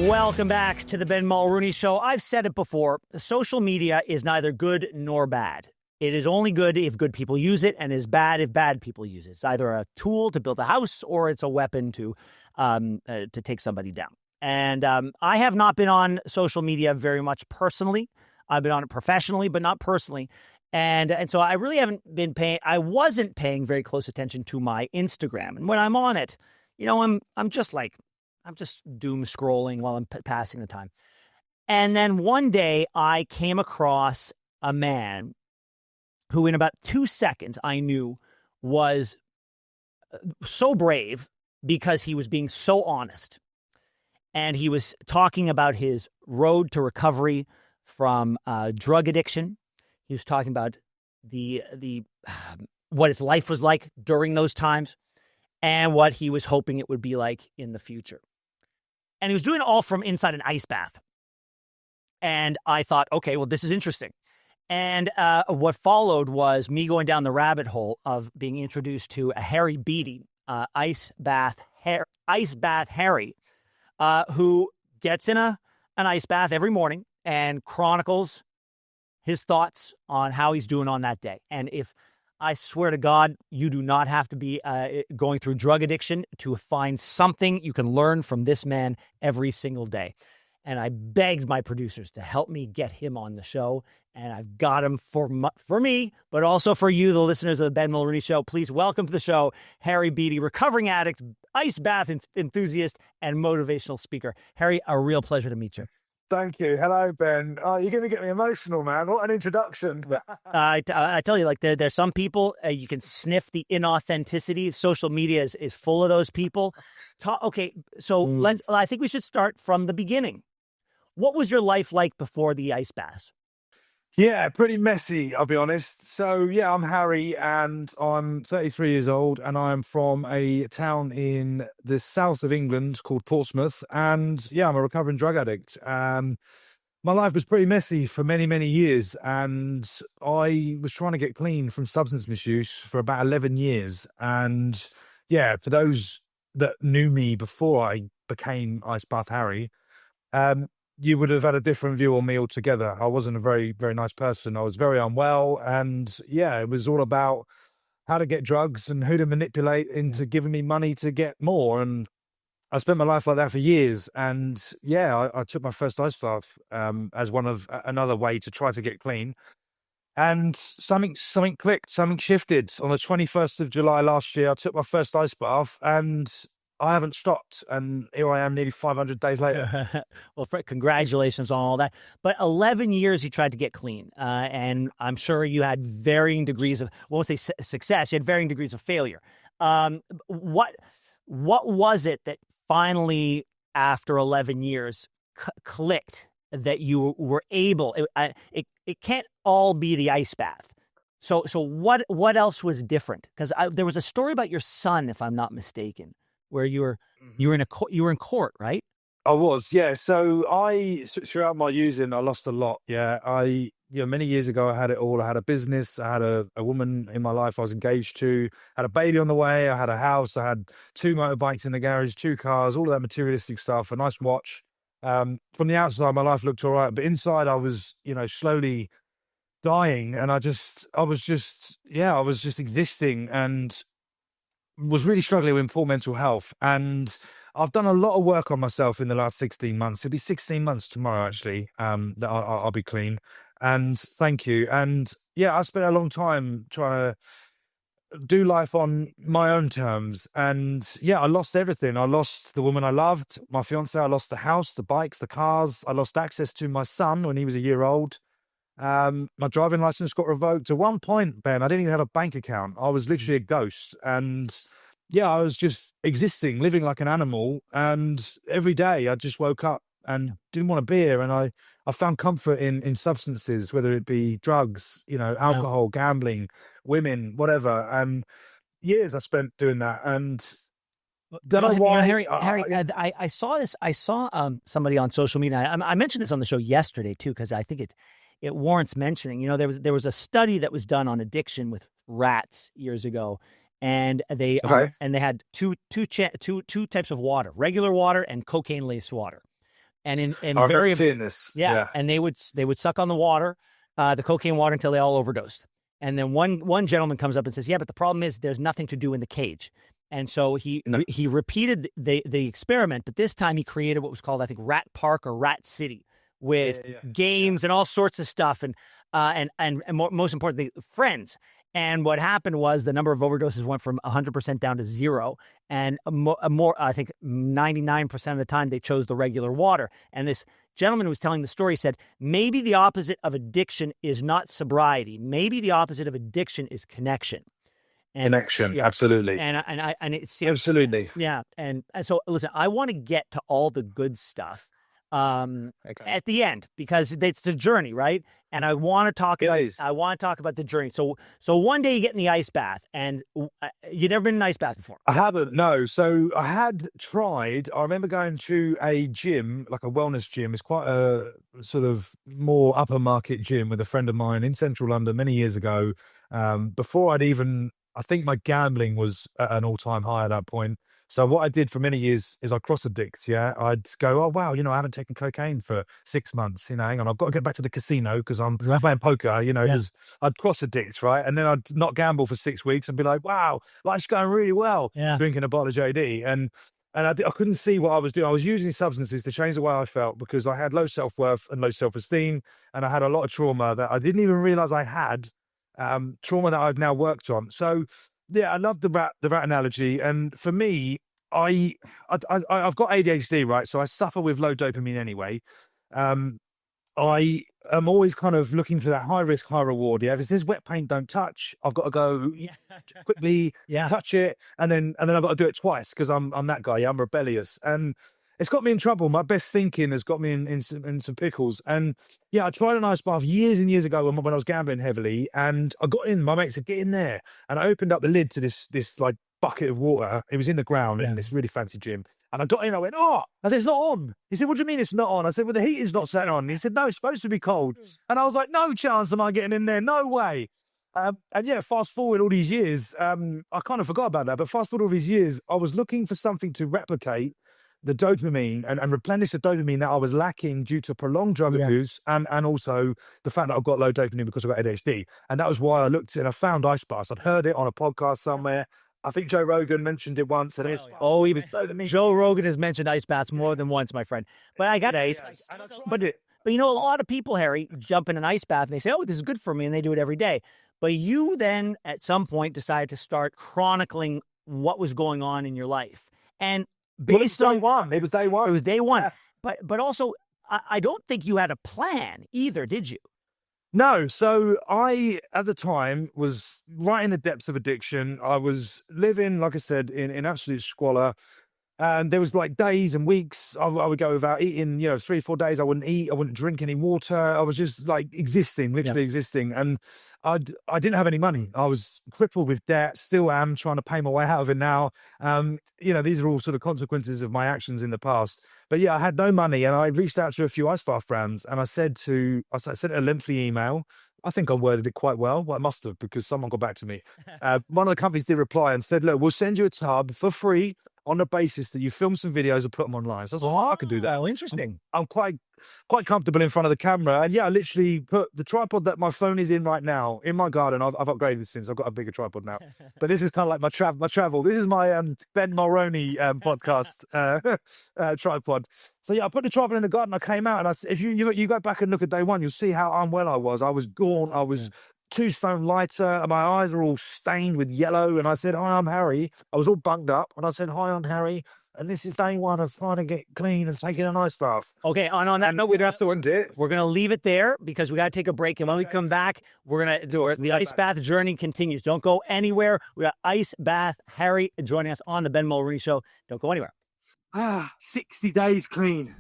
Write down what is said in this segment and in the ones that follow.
Welcome back to the Ben Mulroney Show. I've said it before. Social media is neither good nor bad. It is only good if good people use it, and is bad if bad people use it. It's either a tool to build a house or it's a weapon to take somebody down. And I have not been on social media very much personally. I've been on it professionally, but not personally. And so I really haven't been I wasn't paying very close attention to my Instagram. And when I'm on it, I'm just doom scrolling while I'm passing the time. And then one day I came across a man who in about 2 seconds I knew was so brave because he was being so honest. And he was talking about his road to recovery from drug addiction. He was talking about the what his life was like during those times and what he was hoping it would be like in the future. And he was doing it all from inside an ice bath. And I thought, okay, well, this is interesting. And what followed was me going down the rabbit hole of being introduced to a Harry Beattie, Ice Bath Harry, who gets in an ice bath every morning and chronicles his thoughts on how he's doing on that day. And I swear to God, you do not have to be going through drug addiction to find something you can learn from this man every single day. And I begged my producers to help me get him on the show. And I've got him for me, but also for you, the listeners of the Ben Mulroney Show. Please welcome to the show, Harry Beattie, recovering addict, ice bath enthusiast, and motivational speaker. Harry, a real pleasure to meet you. Thank you. Hello, Ben. Oh, you're going to get me emotional, man. What an introduction. I tell you, like, there's some people, you can sniff the inauthenticity. Social media is full of those people. Okay, so I think we should start from the beginning. What was your life like before the ice baths? Yeah, pretty messy, I'll be honest. So, yeah, I'm Harry and I'm 33 years old and I'm from a town in the south of England called Portsmouth. And yeah, I'm a recovering drug addict. My life was pretty messy for many, many years. And I was trying to get clean from substance misuse for about 11 years. And yeah, for those that knew me before I became Ice Bath Harry, you would have had a different view on me altogether. I wasn't a very, very nice person. I was very unwell. And yeah, it was all about how to get drugs and who to manipulate into giving me money to get more. And I spent my life like that for years. And yeah, I took my first ice bath as another way to try to get clean. And something clicked, something shifted. On the 21st of July last year, I took my first ice bath and I haven't stopped, and here I am nearly 500 days later. Well, congratulations on all that. But 11 years you tried to get clean, and I'm sure you had varying degrees of, I won't say success, you had varying degrees of failure. What was it that finally, after 11 years, clicked that you were able? It can't all be the ice bath. So what else was different? Because there was a story about your son, if I'm not mistaken, where you were in court, right? I was, yeah. So throughout my using, I lost a lot. Yeah, many years ago, I had it all. I had a business. I had a woman in my life I was engaged to. Had a baby on the way. I had a house. I had 2 motorbikes in the garage, 2 cars, all of that materialistic stuff. A nice watch. From the outside, my life looked all right, but inside, I was, slowly dying, and I was just existing and was really struggling with poor mental health. And I've done a lot of work on myself in the last 16 months. It'll be 16 months tomorrow, actually, that I'll be clean. And thank you. And yeah, I spent a long time trying to do life on my own terms. And yeah, I lost everything. I lost the woman I loved, my fiancée. I lost the house, the bikes, the cars. I lost access to my son when he was a year old. My driving license got revoked. At one point, Ben, I didn't even have a bank account. I was literally a ghost. And yeah, I was just existing, living like an animal. And every day I just woke up and didn't want a beer. And I found comfort in substances, whether it be drugs, alcohol, gambling, women, whatever. And years I spent doing that. And Harry, I saw this. I saw somebody on social media. I mentioned this on the show yesterday too, because I think it warrants mentioning. There was a study that was done on addiction with rats years ago, and they had two types of water: regular water and cocaine laced water. and in I remember very seeing this. yeah, and they would suck on the water, the cocaine water, until they all overdosed. And then one gentleman comes up and says, "Yeah, but the problem is there's nothing to do in the cage." And so he repeated the experiment, but this time he created what was called, I think, Rat Park or Rat City, with games and all sorts of stuff, and most importantly, friends. And what happened was the number of overdoses went from 100% down to 0. And more, I think 99% of the time they chose the regular water. And this gentleman who was telling the story said, maybe the opposite of addiction is not sobriety. Maybe the opposite of addiction is connection. And, connection, absolutely. And it's absolutely. Yeah. And so listen, I want to get to all the good stuff at the end, because it's the journey, right? And I want to talk about the journey. So one day you get in the ice bath, and you've never been in an ice bath before. I haven't, no. So I had tried. I remember going to a gym, like a wellness gym. It's quite a sort of more upper market gym with a friend of mine in central London many years ago. Before I think my gambling was at an all-time high at that point. So what I did for many years is I cross-addict, yeah? I'd go, oh, wow, I haven't taken cocaine for 6 months, hang on, I've got to get back to the casino because I'm playing poker, because I'd cross-addict, right? And then I'd not gamble for 6 weeks and be like, wow, life's going really well, drinking a bottle of JD. And I couldn't see what I was doing. I was using substances to change the way I felt because I had low self-worth and low self-esteem, and I had a lot of trauma that I didn't even realize I had, trauma that I've now worked on. So, yeah, I love the rat analogy. And for me, I've got ADHD, right? So I suffer with low dopamine anyway. I am always kind of looking for that high risk, high reward. Yeah, if it says wet paint, don't touch, I've got to go quickly touch it, and then I've got to do it twice because I'm that guy. Yeah, I'm rebellious, and it's got me in trouble. My best thinking has got me in some pickles. And yeah, I tried an ice bath years and years ago when I was gambling heavily, and I got in. My mate said, "Get in there," and I opened up the lid to this like bucket of water. It was in the ground in this really fancy gym. And I got in, I went, oh, I said, it's not on. He said, what do you mean it's not on? I said, well, the heat is not set on. He said, no, it's supposed to be cold. And I was like, no chance am I getting in there. No way. And yeah, fast forward all these years, I kind of forgot about that, but fast forward all these years, I was looking for something to replicate the dopamine and replenish the dopamine that I was lacking due to prolonged drug abuse and also the fact that I've got low dopamine because I've got ADHD. And that was why I looked and I found ice baths. I'd heard it on a podcast somewhere. I think Joe Rogan mentioned it once. And Joe Rogan has mentioned ice baths more than once, my friend. But I got ice. But a lot of people, Harry, jump in an ice bath and they say, oh, this is good for me. And they do it every day. But you then at some point decided to start chronicling what was going on in your life. And based on it was day one. It was day one. Yeah. But also, I don't think you had a plan either, did you? No. So I, at the time, was right in the depths of addiction. I was living, like I said, in absolute squalor. And there was like days and weeks I would go without eating, 3 or 4 days. I wouldn't eat. I wouldn't drink any water. I was just like existing, literally existing. And I didn't have any money. I was crippled with debt, still am trying to pay my way out of it now. These are all sort of consequences of my actions in the past. But yeah, I had no money, and I reached out to a few ice bath brands, and I sent a lengthy email. I think I worded it quite well. Well, I must have, because someone got back to me. One of the companies did reply and said, look, we'll send you a tub for free on the basis that you film some videos and put them online. So I was like, oh, I could do that. Oh, interesting. I'm quite comfortable in front of the camera. And yeah, I literally put the tripod that my phone is in right now in my garden. I've upgraded since. I've got a bigger tripod now. But this is kind of like my travel. This is my Ben Mulroney podcast tripod. So yeah, I put the tripod in the garden. I came out and I said, if you go back and look at day one, you'll see how unwell I was. I was gaunt. I was 2 stone lighter, and my eyes are all stained with yellow. And I said, hi, I'm Harry. I was all bunged up. And I said, hi, I'm Harry. And this is day one of trying to get clean and taking an ice bath. Okay, on that note, we don't have to end it. We're going to leave it there because we got to take a break. And when we come back, we're going to do the ice bath journey continues. Don't go anywhere. We got Ice Bath Harry joining us on the Ben Mulroney Show. Don't go anywhere. 60 days clean.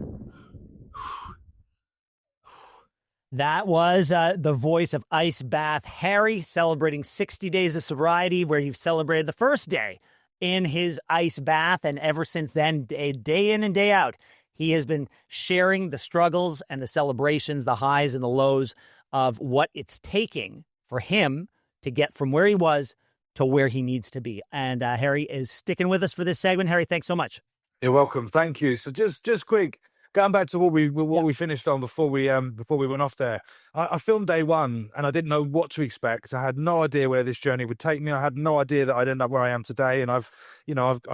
That was the voice of Ice Bath Harry celebrating 60 days of sobriety, where he celebrated the first day in his ice bath. And ever since then, day in and day out, he has been sharing the struggles and the celebrations, the highs and the lows of what it's taking for him to get from where he was to where he needs to be. And Harry is sticking with us for this segment. Harry, thanks so much. You're welcome. Thank you. So just quick, going back to what we finished on before we went off there. I filmed day one and I didn't know what to expect. I had no idea where this journey would take me. I had no idea that I'd end up where I am today. And I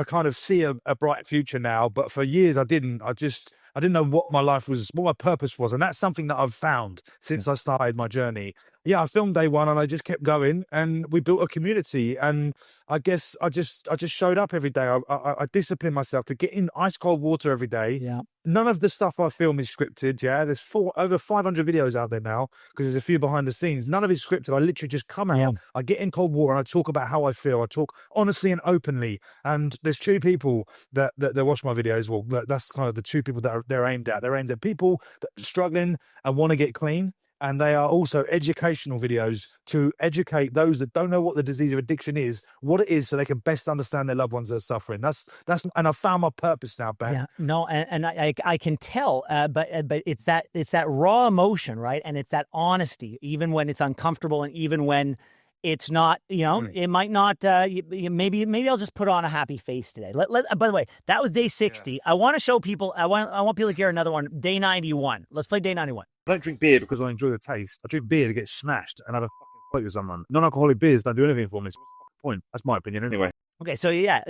kind of see a bright future now, but for years I didn't. I didn't know what my life was, what my purpose was. And that's something that I've found since I started my journey. Yeah, I filmed day one and I just kept going and we built a community. And I guess I just showed up every day. I disciplined myself to get in ice cold water every day. Yeah. None of the stuff I film is scripted. Yeah, there's over 500 videos out there now because there's a few behind the scenes. None of it's scripted. I literally just come out, I get in cold water and I talk about how I feel. I talk honestly and openly. And there's two people that watch my videos. Well, that's kind of the two people that they're aimed at. They're aimed at people that are struggling and want to get clean. And they are also educational videos to educate those that don't know what the disease of addiction is, what it is, so they can best understand their loved ones that are suffering. That's, and I've found my purpose now, Ben. Yeah, no, and I can tell, but it's that raw emotion, right? And it's that honesty, even when it's uncomfortable, and even when it's not, it might not. Maybe I'll just put on a happy face today. By the way, that was day 60. Yeah. I want to show people. I want people to hear another one. Day 91. Let's play day 91. I don't drink beer because I enjoy the taste. I drink beer to get smashed and have a fucking fight with someone. Non-alcoholic beers don't do anything for me. So what's the fucking point? That's my opinion anyway. Okay, so yeah,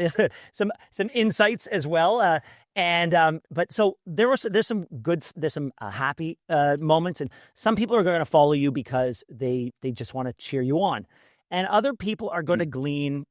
some insights as well, but so there's some happy moments, and some people are going to follow you because they just want to cheer you on, and other people are going to glean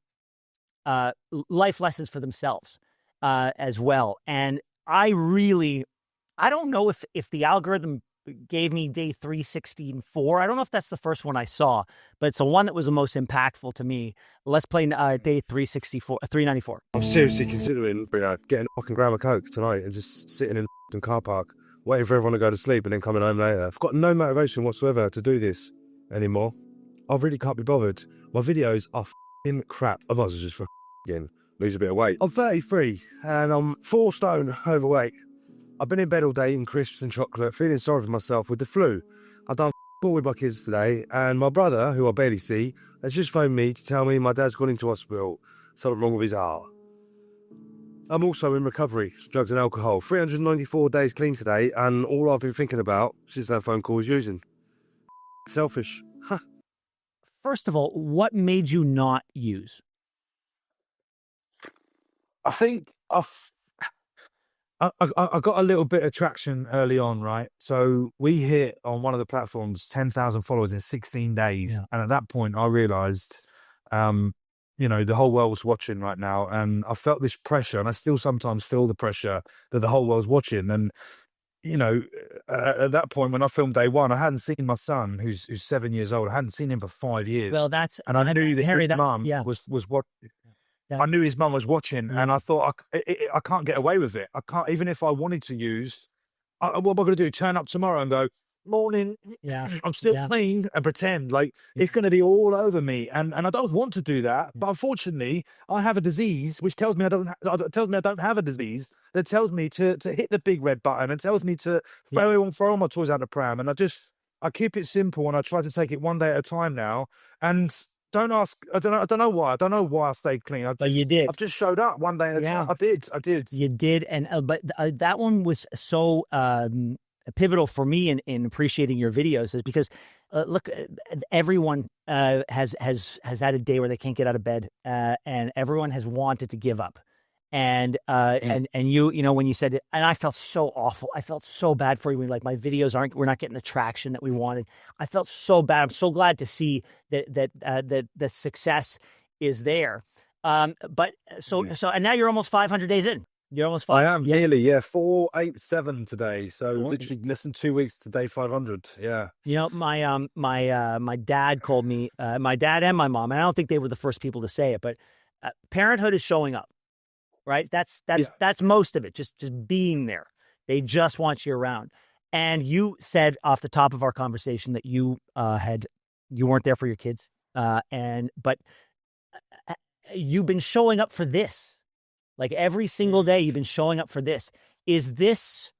life lessons for themselves as well. And I don't know if the algorithm gave me day 364. I don't know if that's the first one I saw, but it's the one that was the most impactful to me. Let's play day 394. I'm seriously considering getting a fucking gram of coke tonight and just sitting in the car park, waiting for everyone to go to sleep and then coming home later. I've got no motivation whatsoever to do this anymore. I really can't be bothered. My videos are fucking crap. I might as well just fucking lose a bit of weight. I'm 33 and I'm 4 stone overweight. I've been in bed all day eating crisps and chocolate, feeling sorry for myself with the flu. I've done all with my kids today, and my brother, who I barely see, has just phoned me to tell me my dad's gone into hospital, something wrong with his heart. I'm also in recovery, drugs and alcohol. 394 days clean today, and all I've been thinking about since that phone call is using. Selfish. Huh. First of all, what made you not use? I think I got a little bit of traction early on, right? So we hit on one of the platforms 10,000 followers in 16 days. Yeah. And at that point, I realized, the whole world was watching right now. And I felt this pressure, and I still sometimes feel the pressure that the whole world's watching. And, at that point, when I filmed day one, I hadn't seen my son, who's 7 years old. I hadn't seen him for 5 years. Well, and I knew that his mum was what. I knew his mum was watching, and I thought, I can't get away with it. I can't, even if I wanted to use, what am I going to do? Turn up tomorrow and go, morning, I'm still clean, and pretend like it's going to be all over me. And I don't want to do that. But unfortunately, I have a disease which tells me I don't have a disease, that tells me to hit the big red button, and tells me to throw all my toys out the pram. And I keep it simple, and I try to take it one day at a time now. And don't ask. I don't know why. I don't know why I stayed clean. But you did. I've just showed up one day. I did. You did, and but that one was so pivotal for me in appreciating your videos, is because look, everyone has had a day where they can't get out of bed, and everyone has wanted to give up. And you when you said it, and I felt so awful. I felt so bad for you when my videos we're not getting the traction that we wanted. I felt so bad. I'm so glad to see that the success is there. And now you're almost 500 days in. You're almost 500. I am nearly 487 today. So literally less than 2 weeks to day 500. Yeah. My dad called me. My dad and my mom, and I don't think they were the first people to say it, but parenthood is showing up. Right. That's most of it. Just being there. They just want you around. And you said off the top of our conversation that you weren't there for your kids. But you've been showing up for this. Like every single day you've been showing up for this. Is this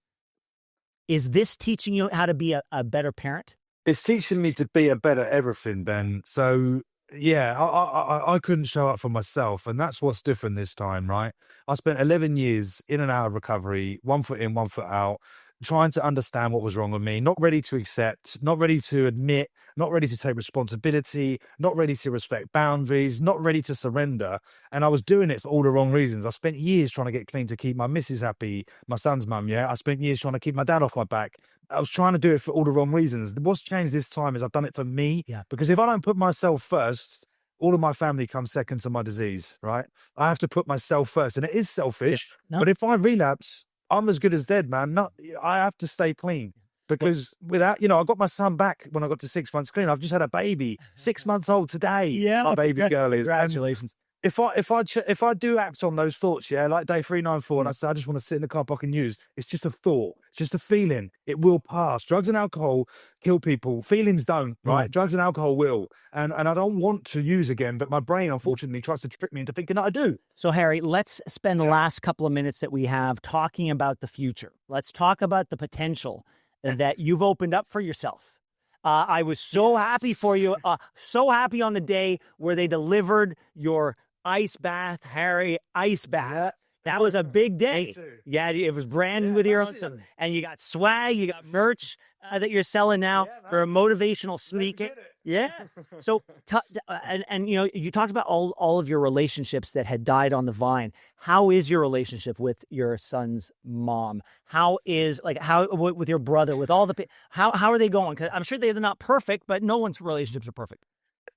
teaching you how to be a better parent? It's teaching me to be a better everything, Ben. So yeah, I couldn't show up for myself, and that's what's different this time, right? I spent 11 years in and out of recovery, 1 foot in, 1 foot out, trying to understand what was wrong with me, not ready to accept, not ready to admit, not ready to take responsibility, not ready to respect boundaries, not ready to surrender. And I was doing it for all the wrong reasons. I spent years trying to get clean to keep my missus happy, my son's mum, yeah? I spent years trying to keep my dad off my back. I was trying to do it for all the wrong reasons. What's changed this time is I've done it for me. Yeah. Because if I don't put myself first, all of my family comes second to my disease, right? I have to put myself first. And it is selfish. No. But if I relapse, I'm as good as dead, man. I have to stay clean. Because without, I got my son back when I got to 6 months clean. I've just had a baby, 6 months old today. Yeah. My baby girl is. Congratulations. If I do act on those thoughts, yeah, like day 394, and I say I just want to sit in the car park and use, it's just a thought, it's just a feeling. It will pass. Drugs and alcohol kill people. Feelings don't, right? Drugs and alcohol will, and I don't want to use again, but my brain unfortunately tries to trick me into thinking that I do. So Harry, let's spend the last couple of minutes that we have talking about the future. Let's talk about the potential that you've opened up for yourself. I was so happy for you, so happy on the day where they delivered your ice bath, Harry, ice bath. That was a big day. Yeah, it was brand new with your own. And you got swag, you got merch that you're selling now for a motivational speaker. Yeah. So, you talked about all of your relationships that had died on the vine. How is your relationship with your son's mom? How with your brother, with all the, how are they going? Because I'm sure they're not perfect, but no one's relationships are perfect.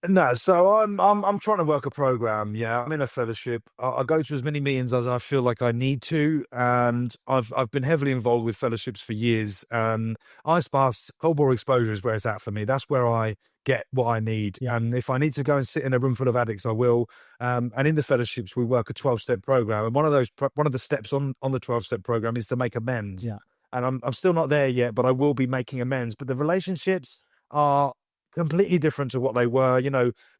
No, so I'm trying to work a program. Yeah, I'm in a fellowship. I go to as many meetings as I feel like I need to, and I've been heavily involved with fellowships for years. Ice baths, cold water exposure is where it's at for me. That's where I get what I need. Yeah. And if I need to go and sit in a room full of addicts, I will. And in the fellowships, we work a 12-step program, and one of the steps on the 12-step program is to make amends. Yeah. And I'm still not there yet, but I will be making amends. But the relationships are completely different to what they were.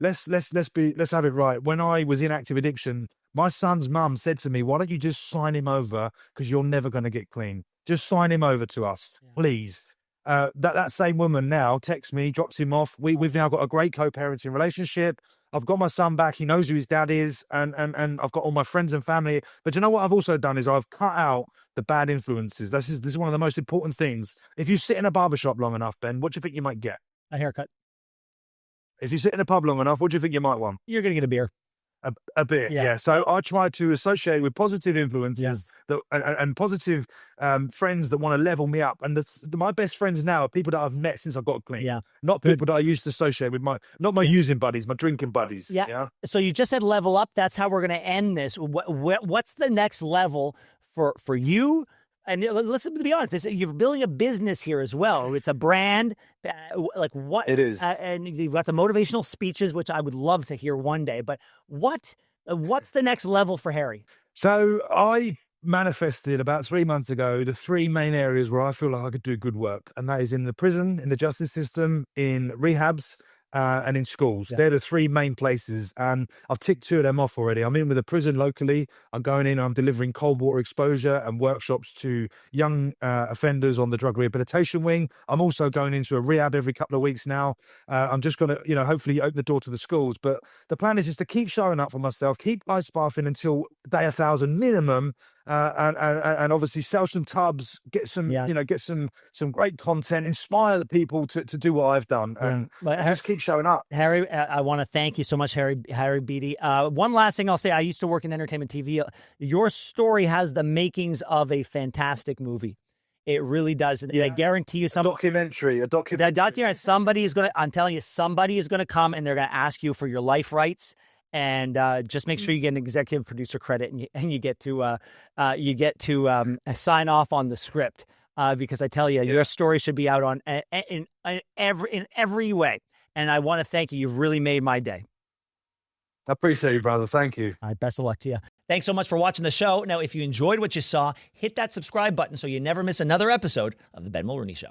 Let's have it right. When I was in active addiction, my son's mum said to me, "Why don't you just sign him over? Because you're never going to get clean. Just sign him over to us, please." That same woman now texts me, drops him off. We've now got a great co-parenting relationship. I've got my son back. He knows who his dad is, and I've got all my friends and family. But you know what I've also done is I've cut out the bad influences. This is one of the most important things. If you sit in a barbershop long enough, Ben, what do you think you might get? A haircut. If you sit in a pub long enough, what do you think you might want? You're going to get a beer. A beer, yeah. So I try to associate with positive influences and positive friends that want to level me up. And my best friends now are people that I've met since I got clean. Yeah. Not people that I used to associate with, not my using buddies, my drinking buddies. Yeah. So you just said level up. That's how we're going to end this. What's the next level for you? And let's be honest, you're building a business here as well. It's a brand. Like what? It is. And you've got the motivational speeches, which I would love to hear one day. But what's the next level for Harry? So I manifested about 3 months ago the 3 main areas where I feel like I could do good work. And that is in the prison, in the justice system, in rehabs, and in schools. They're the 3 main places, and I've ticked 2 of them off already. I'm in with a prison locally. I'm going in, I'm delivering cold water exposure and workshops to young offenders on the drug rehabilitation wing. I'm also going into a rehab every couple of weeks now. I'm just going to, hopefully open the door to the schools. But the plan is just to keep showing up for myself, keep ice bathing until day 1,000 minimum, and obviously sell some tubs, get some, get some great content, inspire the people to do what I've done, and just keep showing up. Harry, I want to thank you so much, Harry Beatty. One last thing I'll say, I used to work in entertainment TV. Your story has the makings of a fantastic movie. It really does. And I guarantee you a documentary. Somebody is going to, I'm telling you, somebody is going to come and they're going to ask you for your life rights. And just make sure you get an executive producer credit, and you get to sign off on the script, because I tell you, your story should be out on in every way. And I want to thank you. You've really made my day. I appreciate you, brother. Thank you. All right, best of luck to you. Thanks so much for watching the show. Now, if you enjoyed what you saw, hit that subscribe button so you never miss another episode of The Ben Mulroney Show.